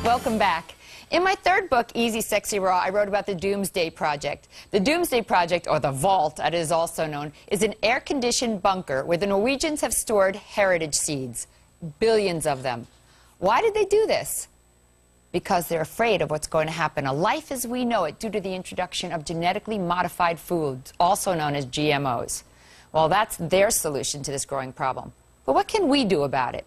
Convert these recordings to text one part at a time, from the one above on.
Welcome back. In my third book, Easy, Sexy, Raw, I wrote about the Doomsday Project. The Doomsday Project, or the Vault, as it is also known, is an air-conditioned bunker where the Norwegians have stored heritage seeds, billions of them. Why did they do this? Because they're afraid of what's going to happen to life as we know it due to the introduction of genetically modified foods, also known as GMOs. Well, that's their solution to this growing problem. But what can we do about it?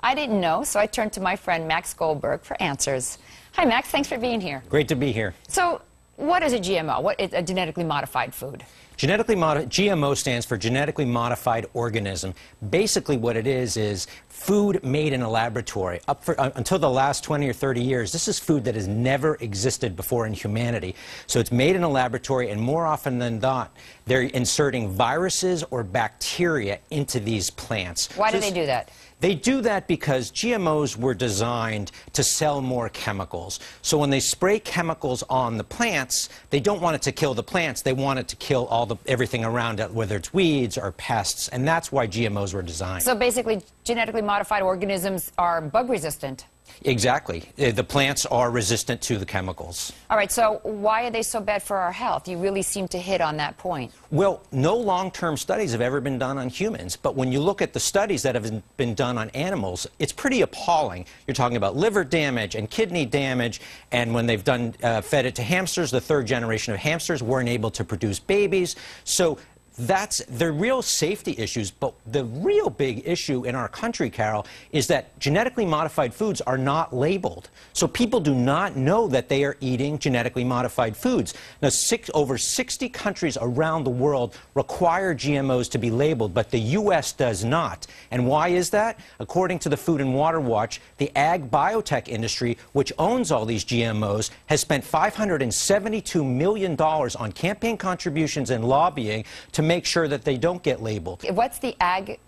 I didn't know, so I turned to my friend Max Goldberg for answers. Hi, Max. Thanks for being here. Great to be here. So, what is a GMO? What is a genetically modified food? GMO stands for genetically modified organism. Basically what it is food made in a laboratory. Until the last 20 or 30 years, this is food that has never existed before in humanity. So it's made in a laboratory, and more often than not, they're inserting viruses or bacteria into these plants. Why do they do that? They do that because GMOs were designed to sell more chemicals. So when they spray chemicals on the plants, they don't want it to kill the plants. They want it to kill everything around it, whether it's weeds or pests. And that's why GMOs were designed. So basically, genetically modified organisms are bug resistant. Exactly. The plants are resistant to the chemicals. All right, so why are they so bad for our health? You really seem to hit on that point. Well, no long-term studies have ever been done on humans, but when you look at the studies that have been done on animals, it's pretty appalling. You're talking about liver damage and kidney damage, and when they've fed it to hamsters, the third generation of hamsters weren't able to produce babies. So that's the real safety issues, but the real big issue in our country, Carol, is that genetically modified foods are not labeled. So people do not know that they are eating genetically modified foods. Now, over 60 countries around the world require GMOs to be labeled, but the U.S. does not. And why is that? According to the Food and Water Watch, the ag biotech industry, which owns all these GMOs, has spent $572 million on campaign contributions and lobbying to make sure that they don't get labeled. What's the ag?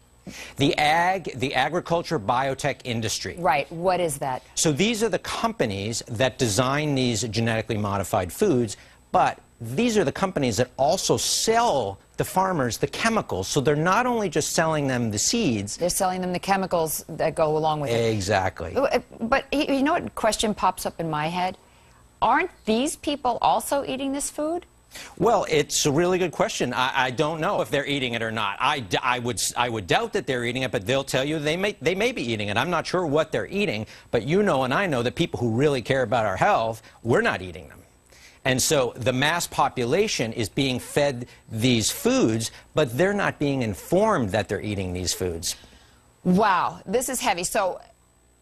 The agriculture biotech industry. Right. What is that? So these are the companies that design these genetically modified foods, but these are the companies that also sell the farmers the chemicals. So they're not only just selling them the seeds. They're selling them the chemicals that go along with it. Exactly. But you know what question pops up in my head? Aren't these people also eating this food? Well, it's a really good question. I don't know if they're eating it or not. I would doubt that they're eating it, but they'll tell you they may be eating it. I'm not sure what they're eating, but you know and I know that people who really care about our health, we're not eating them. And so the mass population is being fed these foods, but they're not being informed that they're eating these foods. Wow, this is heavy. So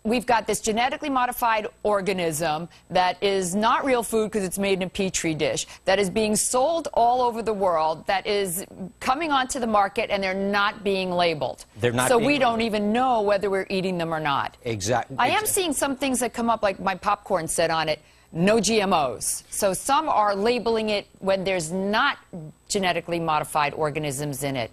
we've got this genetically modified organism that is not real food because it's made in a petri dish, that is being sold all over the world, that is coming onto the market, and they're not being labeled. They're not. So we don't even know whether we're eating them or not. Exactly. I am seeing some things that come up, like my popcorn said on it, no GMOs. So some are labeling it when there's not genetically modified organisms in it.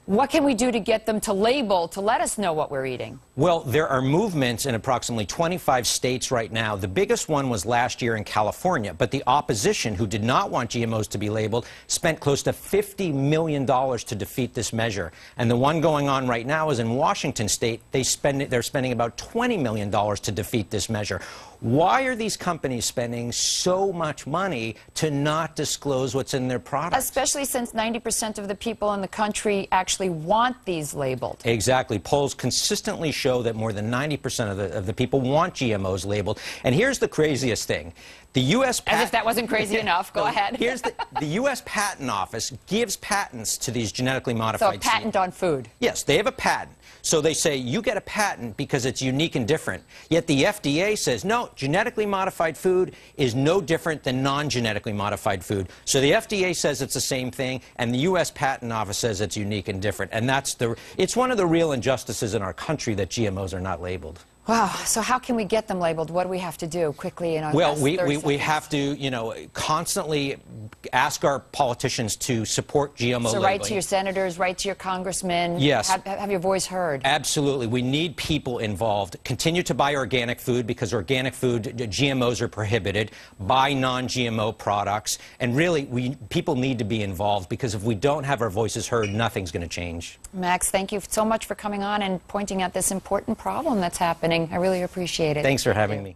What can we do to get them to label, to let us know what we're eating? Well, there are movements in approximately 25 states right now. The biggest one was last year in California, but the opposition, who did not want GMOs to be labeled, spent close to $50 million to defeat this measure. And the one going on right now is in Washington State. They're spending about $20 million to defeat this measure. Why are these companies spending so much money to not disclose what's in their products? Especially since 90% of the people in the country actually want these labeled. Exactly. Polls consistently show that more than 90% of the people want GMOs labeled. And here's the craziest thing. The U.S. As if that wasn't crazy enough. Go ahead. Here's the U.S. Patent Office gives patents to these genetically modified seeds. So a patent on food. Yes, they have a patent. So they say you get a patent because it's unique and different. Yet the FDA says, no, genetically modified food is no different than non-genetically modified food. So the FDA says it's the same thing, and the U.S. Patent Office says it's unique and different. And it's one of the real injustices in our country that GMOs are not labeled. Wow. So how can we get them labeled? What do we have to do quickly? Well, we have to, constantly ask our politicians to support GMO labeling. So write to your senators, write to your congressmen. Yes. Have your voice heard. Absolutely. We need people involved. Continue to buy organic food because organic food, GMOs are prohibited. Buy non-GMO products. And really, people need to be involved because if we don't have our voices heard, nothing's going to change. Max, thank you so much for coming on and pointing out this important problem that's happening. I really appreciate it. Thanks for having me.